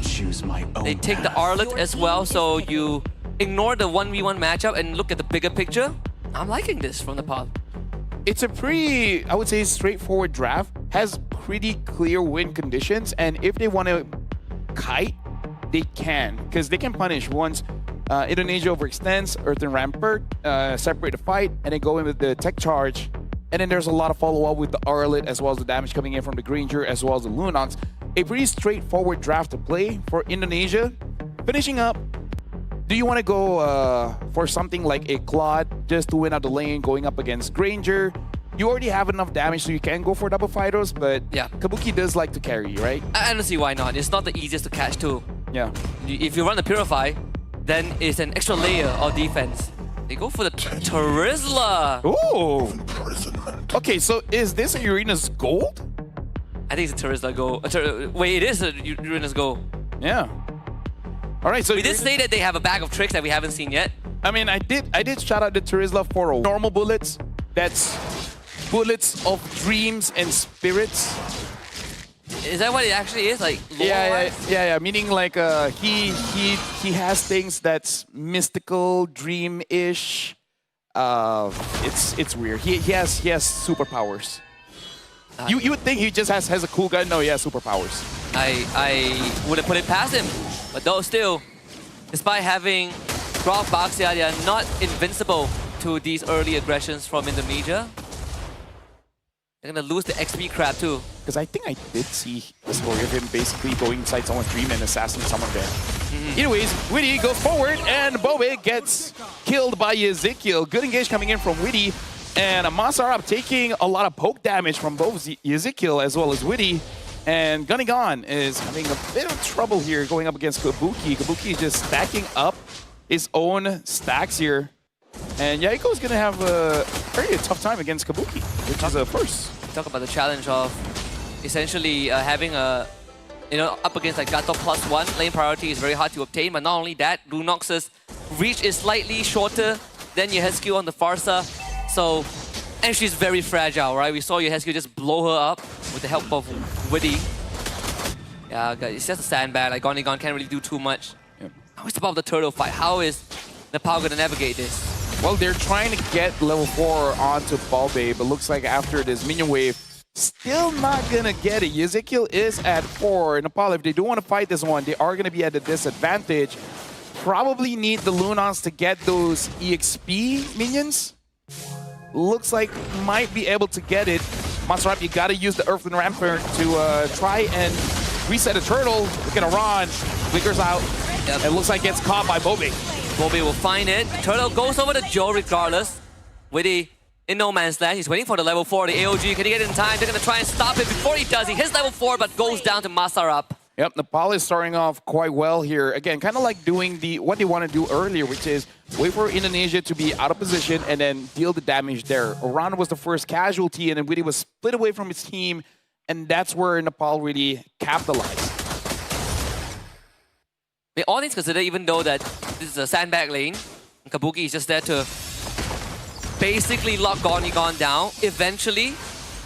Pharsa. They take the Arlet as well, so you ignore the 1v1 matchup and look at the bigger picture. I'm liking this from Nepal. It's a pretty, I would say, straightforward draft. Has pretty clear win conditions, and if they want to kite, they can, because they can punish once Indonesia overextends, Earthen Rampart, separate the fight, and then go in with the tech charge. And then there's a lot of follow-up with the Arlet, as well as the damage coming in from the Granger, as well as the Lunox. A pretty straightforward draft to play for Indonesia. Finishing up, do you want to go for something like a Claude just to win out the lane, going up against Granger? You already have enough damage, so you can go for double fighters, but yeah, Kabuki does like to carry, right? I don't see why not. It's not the easiest to catch too. Yeah. If you run the Purify, then it's an extra layer of defense. They go for the Terizla. Ooh. Okay, so is this a Urena's gold? I think it's a Terizla goal. Wait, it is a Urena's goal. Yeah. All right, so we did say that they have a bag of tricks that we haven't seen yet. I mean, I did shout out the Terizla for normal bullets. That's bullets of dreams and spirits. Is that what it actually is? Like yeah. Meaning like he has things that's mystical, dream-ish. It's weird. He has superpowers. You would think he just has a cool gun. No, he has superpowers. I wouldn't put it past him, but though still, despite having Grok Baxia, they are not invincible to these early aggressions from Indonesia. They're gonna lose the XP crap too. Because I think I did see the story of him basically going inside someone's dream and assassinating someone there. Anyways, Witty goes forward and Bobe gets killed by Ezekiel. Good engage coming in from Witty. And Masarab taking a lot of poke damage from both Ezekiel as well as Witty. And Gunnigan is having a bit of trouble here going up against Kabuki. Kabuki is just stacking up his own stacks here. And Yaiko is going to have a very tough time against Kabuki, which is a first. Talk about the challenge of essentially having a, up against like Gato +1, lane priority is very hard to obtain. But not only that, Lunox's reach is slightly shorter than Yehescu on the Pharsa. So, and she's very fragile, right? We saw Yehescu just blow her up with the help of Witty. Yeah, it's just a sandbag. Like Gonnigan can't really do too much. Yep. Now it's about the turtle fight. How is Nepal going to navigate this? Well, they're trying to get level 4 onto Balbe, but looks like after this minion wave, still not gonna get it. Ezekiel is at 4. Nepal, if they do want to fight this one, they are gonna be at a disadvantage. Probably need the Lunons to get those EXP minions. Looks like might be able to get it. Masarab, you gotta use the Earthen Rampart to try and reset a turtle. Look at Iran, flickers out. Yep. It looks like gets caught by Bobe. Bobe will find it. Turtle goes over to Joe regardless. Witty in no man's land. He's waiting for the level 4, the AOG. Can he get it in time? They're going to try and stop it before he does. He hits level 4, but goes down to Masarab. Yep, Nepal is starting off quite well here. Again, kind of like doing what they want to do earlier, which is wait for Indonesia to be out of position and then deal the damage there. Iran was the first casualty, and then Witty was split away from his team, and that's where Nepal really capitalized. I mean, all things considered, even though that this is a sandbag lane, Kabuki is just there to basically lock Gonnigan down. Eventually,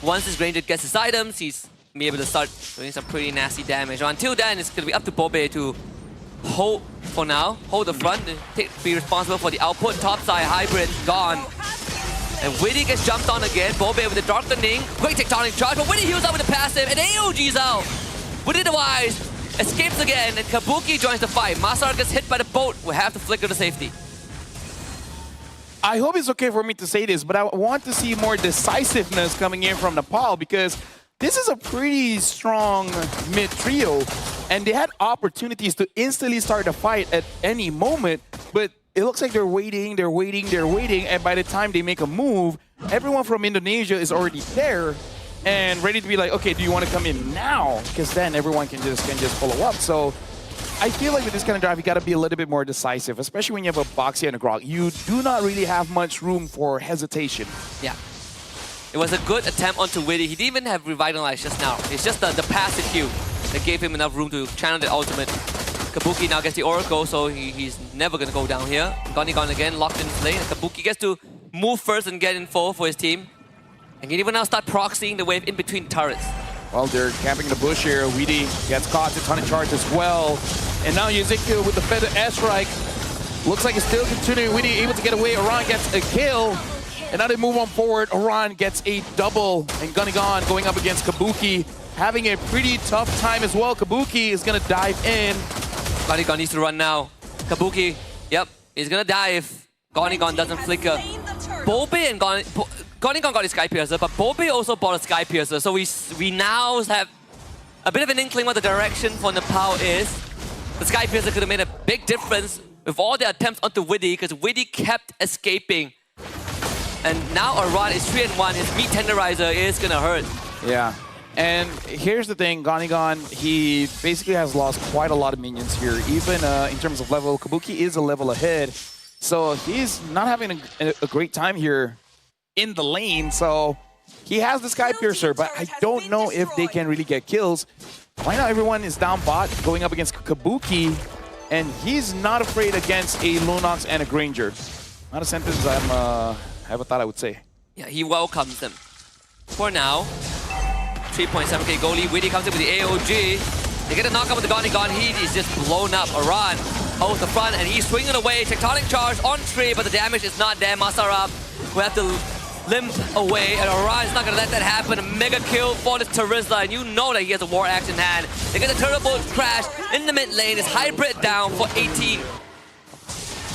once his Ranger gets his items, he's be able to start doing some pretty nasty damage. Until then, it's going to be up to Bobe to hold for now, hold the front, and be responsible for the output. Topside hybrid gone. And Witty gets jumped on again. Bobe with the Darkening, quick tectonic charge, but Witty heals up with the passive, and AOG's out. Witty the Wise escapes again, and Kabuki joins the fight. Masar gets hit by the boat. We have to flicker to safety. I hope it's okay for me to say this, but I want to see more decisiveness coming in from Nepal, because this is a pretty strong mid-trio, and they had opportunities to instantly start the fight at any moment, but it looks like they're waiting, and by the time they make a move, everyone from Indonesia is already there and ready to be like, okay, do you want to come in now? Because then everyone can just follow up. So I feel like with this kind of drive, you got to be a little bit more decisive, especially when you have a Boxy and a Grok. You do not really have much room for hesitation. Yeah. It was a good attempt onto Witty. He didn't even have Revitalize just now. It's just the passive Q that gave him enough room to channel the ultimate. Kabuki now gets the Oracle, so he's never going to go down here. Gonnigan again, locked in his lane. And Kabuki gets to move first and get info for his team. And can even now start proxying the wave in between turrets. Well, they're camping the bush here. Weedy gets caught. It's on a charge as well. And now Ezekiel with the feather airstrike. Looks like it's still continuing. Weedy able to get away. Oran gets a kill. And now they move on forward. Oran gets a double. And Gunnigan going up against Kabuki, having a pretty tough time as well. Kabuki is going to dive in. Gunnigan needs to run now. Kabuki, yep, he's going to die if Gunnigan doesn't flicker. Bobe and Gunnigan got his Sky Piercer, but Bobe also bought a Sky Piercer. So we now have a bit of an inkling what the direction for Nepal is. The Sky Piercer could have made a big difference with all the attempts onto Widdy, because Widdy kept escaping. And now Oran is 3-1. His meat tenderizer is gonna hurt. Yeah. And here's the thing, Gunnigan, he basically has lost quite a lot of minions here. Even in terms of level, Kabuki is a level ahead. So he's not having a great time here in the lane. So he has the Sky Piercer, but I don't know if they can really get kills. Right now, everyone is down bot going up against Kabuki, and he's not afraid against a Lunox and a Granger. Not a sentence I ever thought I would say. Yeah, he welcomes them. For now, 3.7k goal lead. Widdy comes in with the AOG. They get a knockup with the Gunnigan. He is just blown up. Oran holds the front, and he's swinging away. Tectonic charge on Tree, but the damage is not there. Masarab will have to limp away, and Oran is not going to let that happen. A mega kill for this Terizla, and you know that he has a war axe in hand. They get the turbo crash in the mid lane. It's hybrid down for 18.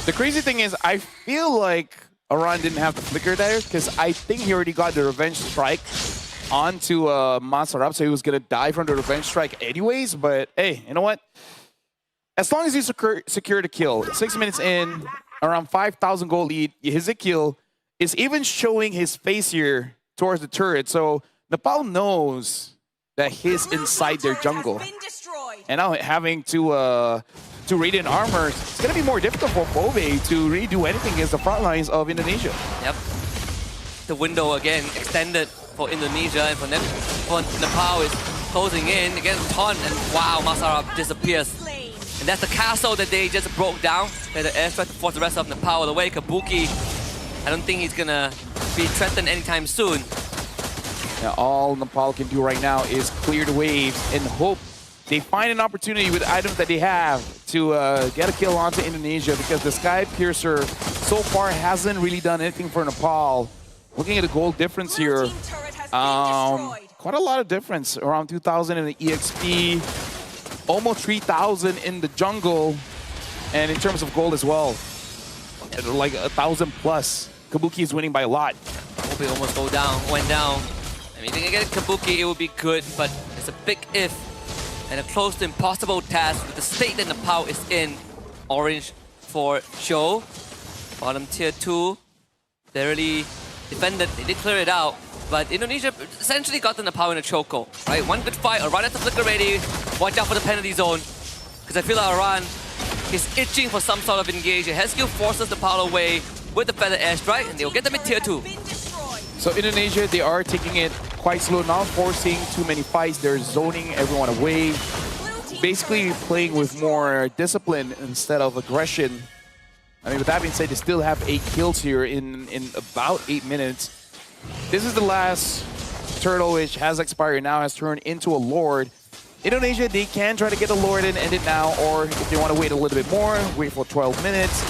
The crazy thing is, I feel like Oran didn't have the flicker there, because I think he already got the revenge strike onto Masarab, so he was going to die from the revenge strike anyways. But hey, you know what? As long as he secure the kill, 6 minutes in, around 5,000 gold lead, Ezekiel is even showing his face here towards the turret. So Nepal knows that he's inside their jungle. And now having to Radiant Armor, it's going to be more difficult for Bobe to really do anything against the front lines of Indonesia. Yep. The window again extended for Indonesia, and for Nepal is closing in against Ton, and wow, Masarab disappears. And that's the castle that they just broke down. They had the airstrike to force the rest of Nepal away. Kabuki, I don't think he's gonna be threatened anytime soon. Now, all Nepal can do right now is clear the waves and hope they find an opportunity with items that they have to get a kill onto Indonesia, because the Sky Piercer so far hasn't really done anything for Nepal. Looking at the gold difference here, quite a lot of difference. Around 2,000 in the EXP, almost 3,000 in the jungle, and in terms of gold as well, like 1,000 plus. Kabuki is winning by a lot. Kabuki almost went down. I mean, if they can get Kabuki, it would be good, but it's a big if and a close to impossible task with the state that Nepal is in. Orange for show. Bottom tier 2, they really defended, they did clear it out, but Indonesia essentially got the Nepal in a chokehold, right? One good fight, Oran has the flicker ready. Watch out for the penalty zone, because I feel like Oran is itching for some sort of engage. Heskill forces Nepal away with the feather airstrike, and they'll get them in tier 2. So Indonesia, they are taking it quite slow, not forcing too many fights. They're zoning everyone away, basically playing with more discipline instead of aggression. I mean, with that being said, they still have 8 kills here in about 8 minutes. This is the last turtle, which has expired now, has turned into a Lord. Indonesia, they can try to get a Lord and end it now, or if they want to wait a little bit more, wait for 12 minutes.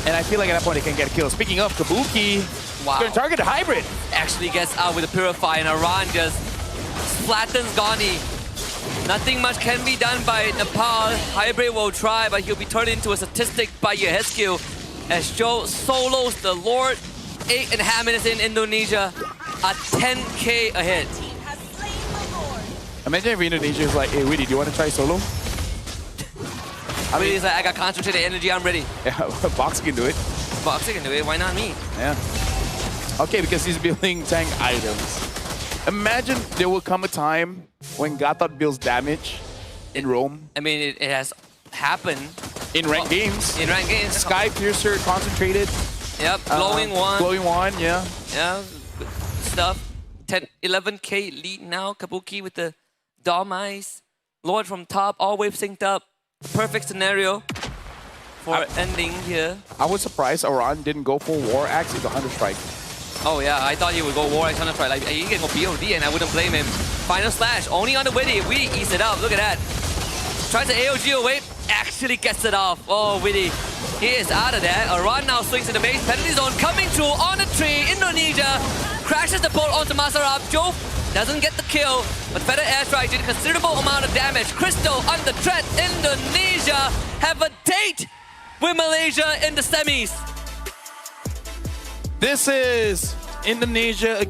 And I feel like at that point they can get a kill. Speaking of, Kabuki, wow, going to target the hybrid. Actually gets out with a Purify, and Oran just flattens Gani. Nothing much can be done by Nepal. Hybrid will try, but he'll be turned into a statistic by Yehescu as Joe solos the Lord. 8.5 minutes in Indonesia, at 10k ahead. Imagine if Indonesia is like, hey, Widdy, do you want to try solo? I mean, he's like, I got concentrated energy, I'm ready. Yeah, Box can do it. Boxer can do it, why not me? Yeah. Okay, because he's building tank items. Imagine there will come a time when Gatot builds damage in Rome. I mean, it has happened. In ranked games. In ranked games. Sky Piercer concentrated. Yep, glowing one. Glowing one, yeah. Yeah, stuff. 11k lead now. Kabuki with the Dom Eyes. Lord from top, all wave synced up. Perfect scenario for ending here. I was surprised Oran didn't go for War Axe with the Hunter Strike. Oh yeah, I thought he would go War Axe Hunter Strike. Like, he can go BOD and I wouldn't blame him. Final slash, only on the Witty. Witty eats it up, look at that. Tries to AOG away, actually gets it off. Oh, Witty, he is out of there. A run now swings in the base, penalty zone coming through on the tree. Indonesia crashes the bolt onto Masarab. Joe doesn't get the kill, but Feather Airstrike did a considerable amount of damage. Crystal under threat. Indonesia have a date with Malaysia in the semis. This is Indonesia.